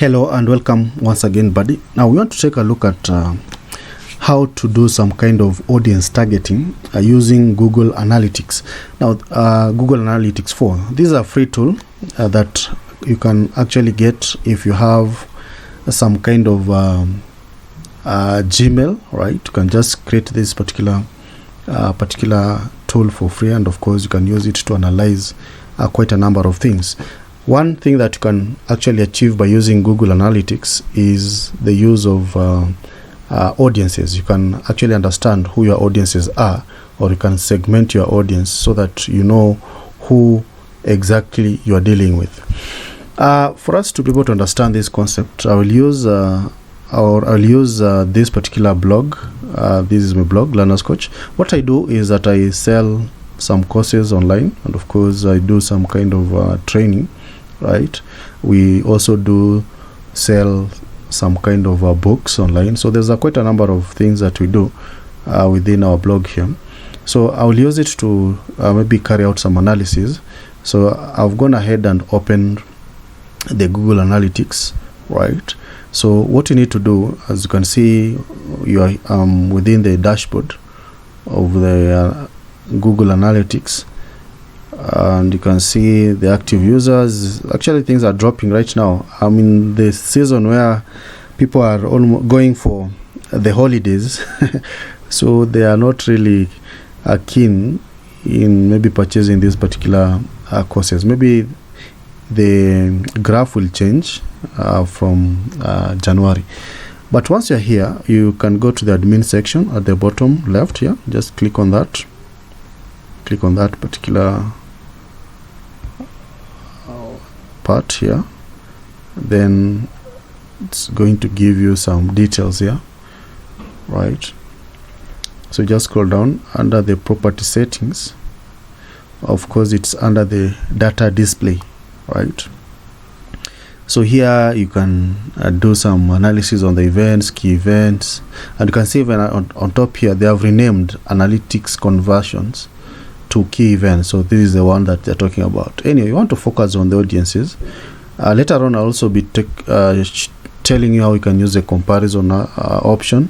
Hello and welcome once again, buddy. Now we want to take a look at how to do some kind of audience targeting using Google Analytics. Now, Google Analytics 4. This is a free tool that you can actually get if you have some kind of Gmail, right? You can just create this particular tool for free, and of course you can use it to analyze quite a number of things. One thing that you can actually achieve by using Google Analytics is the use of audiences. You can actually understand who your audiences are, or you can segment your audience so that you know who exactly you are dealing with. For us to be able to understand this concept, I will use this particular blog. This is my blog, Learner's Coach. What I do is that I sell some courses online, and of course I do some kind of training, right? We also do sell some kind of books online. So there's quite a number of things that we do within our blog here. So I'll use it to maybe carry out some analysis. So I've gone ahead and opened the Google Analytics, right? So what you need to do, as you can see, you are within the dashboard of the Google Analytics, and you can see the active users. Actually, things are dropping right now. I'm in the season where people are going for the holidays so they are not really keen in maybe purchasing these particular courses. Maybe the graph will change from January. But once you're here, you can go to the admin section at the bottom left here. Just click on that. Click on that particular part here. Then it's going to give you some details here, right? So just scroll down under the property settings. Of course, it's under the data display, right? So here you can do some analysis on the events, key events, and you can see even on top here they have renamed analytics conversions to key events. So this is the one that they're talking about. Anyway, you want to focus on the audiences. Later on I'll also be telling you how you can use the comparison option,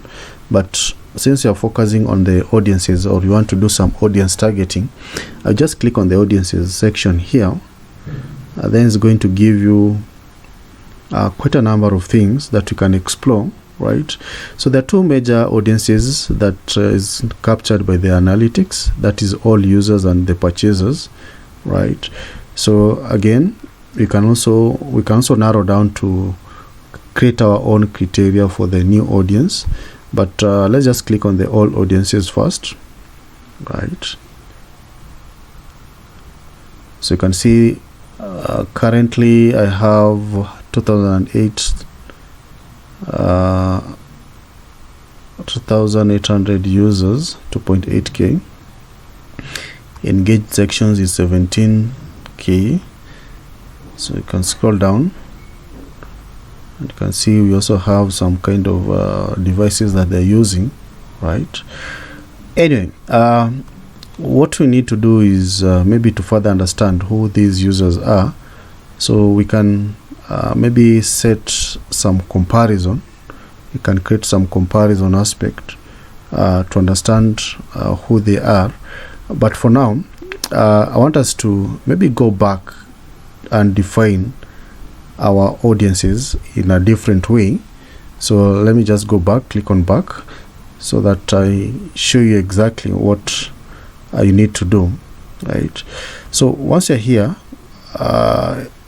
but since you're focusing on the audiences, or you want to do some audience targeting, I'll just click on the audiences section here. Then it's going to give you quite a number of things that you can explore, right? So there are two major audiences that is captured by the analytics. That is all users and the purchasers, right? So again, we can also narrow down to create our own criteria for the new audience. But let's just click on the all audiences first, right? So you can see currently I have 2008 2,800 users, 2.8k. Engaged sections is 17k. So you can scroll down, and you can see we also have some kind of devices that they're using, right? Anyway, what we need to do is maybe to further understand who these users are, so we can maybe set some comparison. You can create some comparison aspect to understand who they are. But for now, I want us to maybe go back and define our audiences in a different way. So let me just go back, click on back, so that I show you exactly what you need to do, right? So once you're here,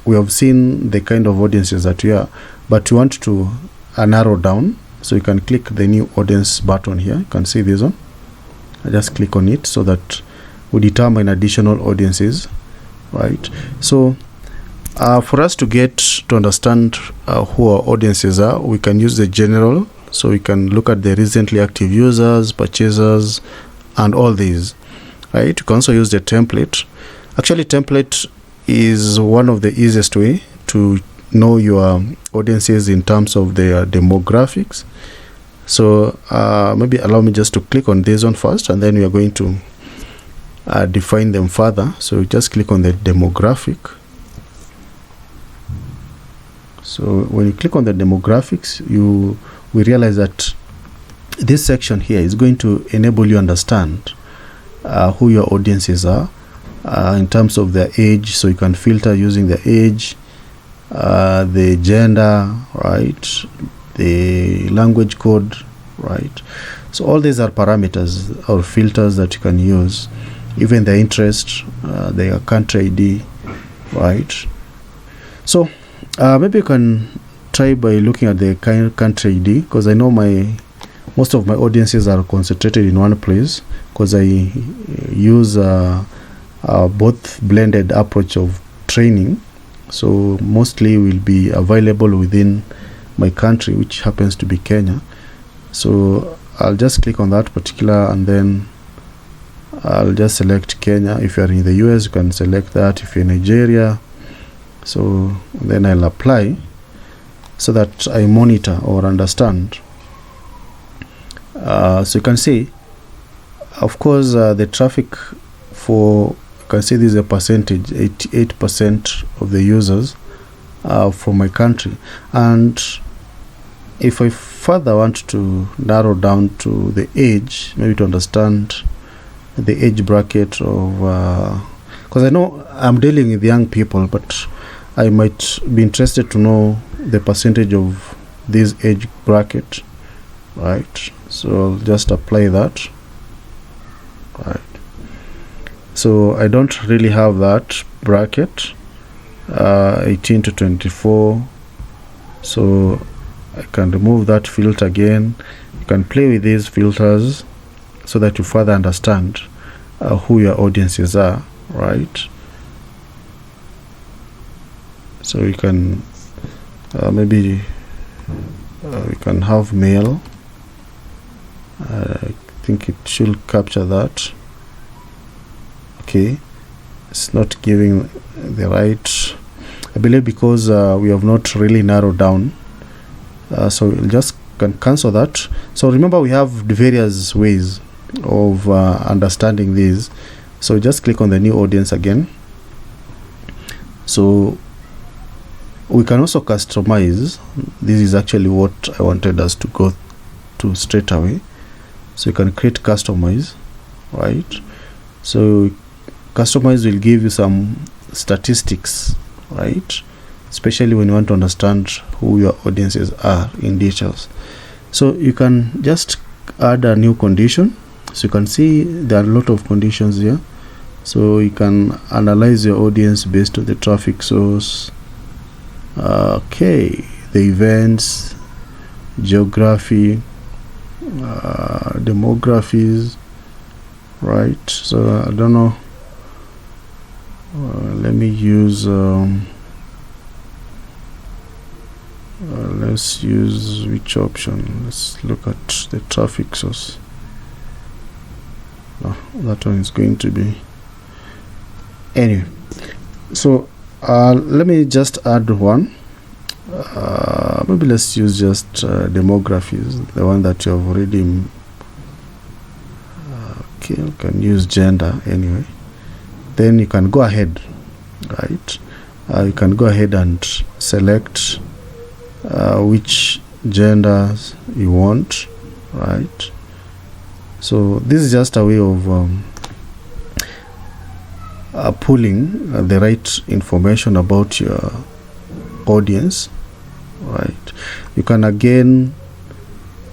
we have seen the kind of audiences that we are, but you want to narrow down. So you can click the new audience button here. You can see this one. I just click on it so that we determine additional audiences, right? So for us to get to understand who our audiences are, we can use the general. So we can look at the recently active users, purchasers, and all these, right? You can also use the template. Actually, template is one of the easiest way to know your audiences in terms of their demographics. So maybe allow me just to click on this one first, and then we are going to define them further. So just click on the demographic. So when you click on the demographics, we realize that this section here is going to enable you understand who your audiences are in terms of their age. So you can filter using the age, the gender, right, the language code, right. So all these are parameters or filters that you can use, even the interest, the country ID, right. So maybe you can try by looking at the country ID, because I know most of my audiences are concentrated in one place, because I use both blended approach of training. So mostly will be available within my country, which happens to be Kenya. So I'll just click on that particular, and then I'll just select Kenya. If you're in the US, you can select that. If you're in Nigeria, so then I'll apply, so that I monitor or understand. So you can see, of course, the traffic for, you can see this is a percentage, 88% of the users from my country. And if I further want to narrow down to the age, maybe to understand the age bracket of, because I know I'm dealing with young people, but I might be interested to know the percentage of this age bracket, right. So I'll just apply that, right. So I don't really have that bracket, 18 to 24. So I can remove that filter again. You can play with these filters so that you further understand who your audiences are, right. So you can maybe we can have male. I think it should capture that. Okay, it's not giving the right, I believe, because we have not really narrowed down. So we'll just can cancel that. So remember, we have the various ways of understanding these. So just click on the new audience again. So we can also customize. This is actually what I wanted us to go to straight away. So you can create customize, right. So customize will give you some statistics, right, especially when you want to understand who your audiences are in details. So you can just add a new condition. So you can see there are a lot of conditions here. So you can analyze your audience based on the traffic source, okay, the events, geography, demographies, right. So I don't know, let me use let's use which option. Let's look at the traffic source. No, that one is going to be, anyway. So let me just add one. Maybe let's use just demographies, the one that you have already. Okay, you can use gender anyway. Then you can go ahead, right. You can go ahead and select which genders you want, right. So this is just a way of pulling the right information about your audience, right. You can again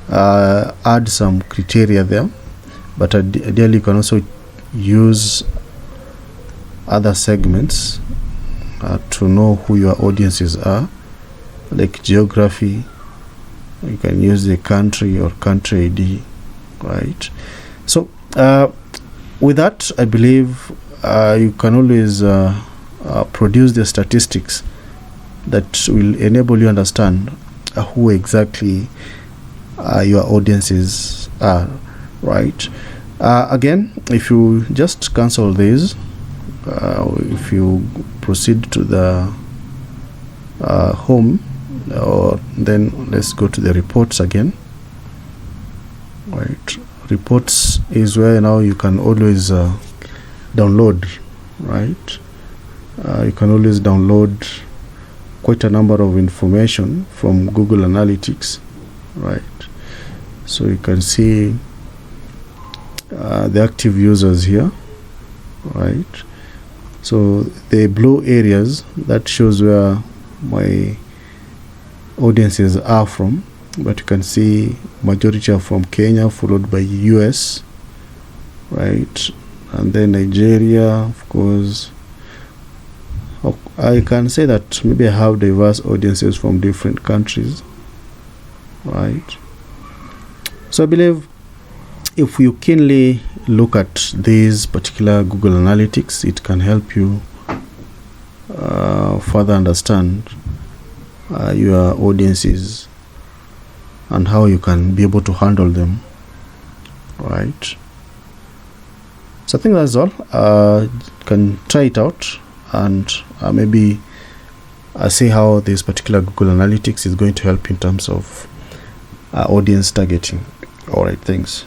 add some criteria there, but ideally you can also use other segments to know who your audiences are, like geography. You can use the country or country ID, right. So with that, I believe you can always produce the statistics that will enable you understand who exactly your audiences are, right. Again, if you just cancel this, if you proceed to the home, or then let's go to the reports again, right. Reports is where now you can always download, right. You can always download quite a number of information from Google Analytics, right? So you can see the active users here, right? So the blue areas, that shows where my audiences are from, but you can see majority are from Kenya, followed by US, right? And then Nigeria, of course. I can say that maybe I have diverse audiences from different countries, right? So I believe if you keenly look at this particular Google Analytics, it can help you further understand your audiences and how you can be able to handle them, right? So I think that's all. You can try it out and maybe see how this particular Google Analytics is going to help in terms of audience targeting. All right, thanks.